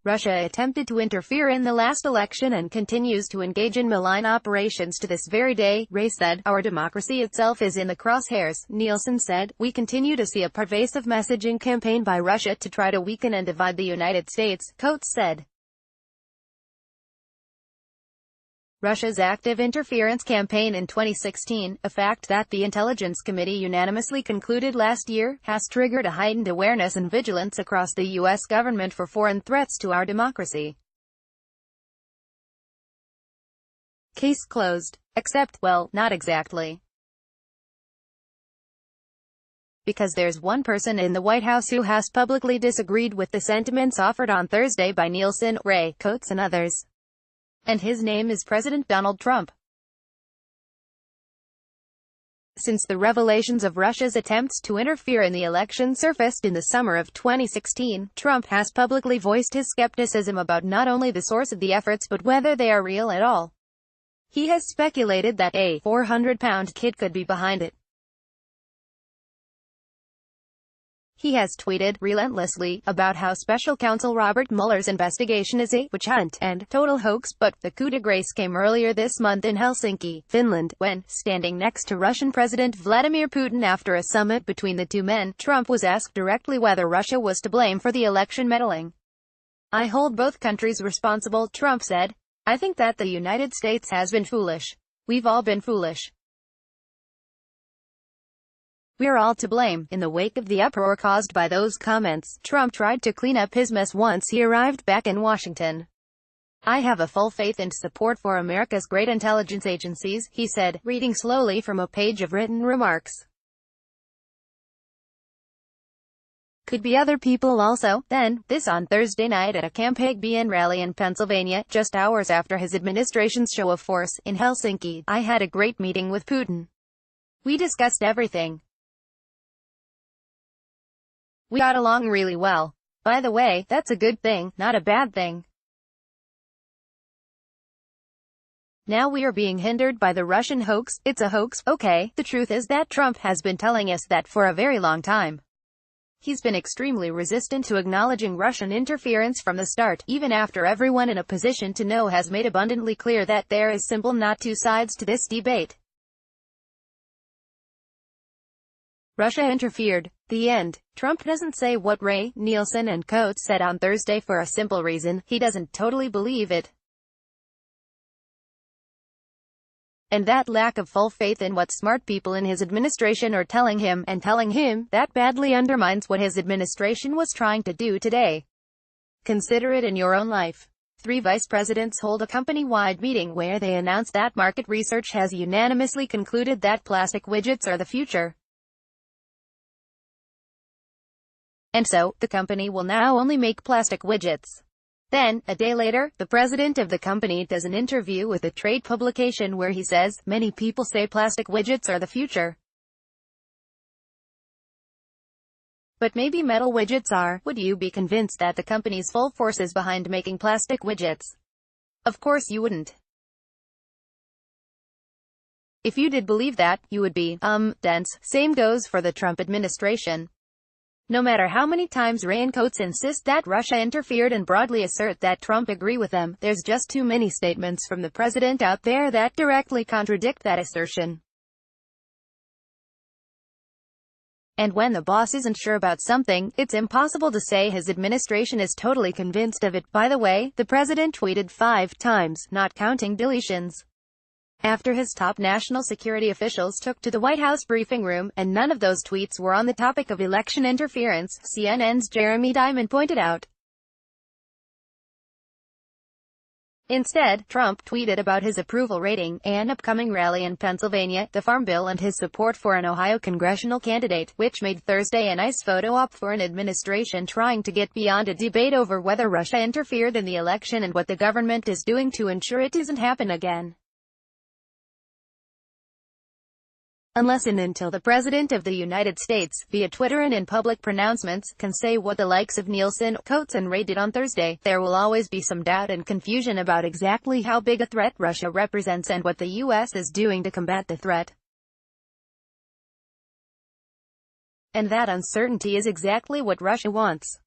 Russia attempted to interfere in the last election and continues to engage in malign operations to this very day, Ray said. Our democracy itself is in the crosshairs, Nielsen said. We continue to see a pervasive messaging campaign by Russia to try to weaken and divide the United States, Coates said. Russia's active interference campaign in 2016, a fact that the Intelligence Committee unanimously concluded last year, has triggered a heightened awareness and vigilance across the U.S. government for foreign threats to our democracy. Case closed. Except, well, not exactly. Because there's one person in the White House who has publicly disagreed with the sentiments offered on Thursday by Nielsen, Ray, Coates and others. And his name is President Donald Trump. Since the revelations of Russia's attempts to interfere in the election surfaced in the summer of 2016, Trump has publicly voiced his skepticism about not only the source of the efforts but whether they are real at all. He has speculated that a 400-pound kid could be behind it. He has tweeted relentlessly about how Special Counsel Robert Mueller's investigation is a witch hunt and total hoax, but the coup de grace came earlier this month in Helsinki, Finland, when, standing next to Russian President Vladimir Putin after a summit between the two men, Trump was asked directly whether Russia was to blame for the election meddling. I hold both countries responsible, Trump said. I think that the United States has been foolish. We've all been foolish. We're all to blame. In the wake of the uproar caused by those comments, Trump tried to clean up his mess once he arrived back in Washington. I have a full faith and support for America's great intelligence agencies, he said, reading slowly from a page of written remarks. Could be other people also. Then, this on Thursday night at a campaign rally in Pennsylvania, just hours after his administration's show of force in Helsinki, I had a great meeting with Putin. We discussed everything. We got along really well. By the way, that's a good thing, not a bad thing. Now we are being hindered by the Russian hoax. It's a hoax, okay? The truth is that Trump has been telling us that for a very long time. He's been extremely resistant to acknowledging Russian interference from the start, even after everyone in a position to know has made abundantly clear that there is simply not two sides to this debate. Russia interfered. The end. Trump doesn't say what Ray, Nielsen and Coates said on Thursday for a simple reason: he doesn't totally believe it. And that lack of full faith in what smart people in his administration are telling him, that badly undermines what his administration was trying to do today. Consider it in your own life. 3 vice presidents hold a company-wide meeting where they announce that market research has unanimously concluded that plastic widgets are the future. And so, the company will now only make plastic widgets. Then, a day later, the president of the company does an interview with a trade publication where he says, many people say plastic widgets are the future. But maybe metal widgets are. Would you be convinced that the company's full force is behind making plastic widgets? Of course you wouldn't. If you did believe that, you would be, dense. Same goes for the Trump administration. No matter how many times Ray and Coates insist that Russia interfered and broadly assert that Trump agree with them, there's just too many statements from the president out there that directly contradict that assertion. And when the boss isn't sure about something, it's impossible to say his administration is totally convinced of it. By the way, the president tweeted 5 times, not counting deletions, after his top national security officials took to the White House briefing room, and none of those tweets were on the topic of election interference, CNN's Jeremy Diamond pointed out. Instead, Trump tweeted about his approval rating, an upcoming rally in Pennsylvania, the Farm Bill and his support for an Ohio congressional candidate, which made Thursday a nice photo op for an administration trying to get beyond a debate over whether Russia interfered in the election and what the government is doing to ensure it doesn't happen again. Unless and until the President of the United States, via Twitter and in public pronouncements, can say what the likes of Nielsen, Coates and Ray did on Thursday, there will always be some doubt and confusion about exactly how big a threat Russia represents and what the U.S. is doing to combat the threat. And that uncertainty is exactly what Russia wants.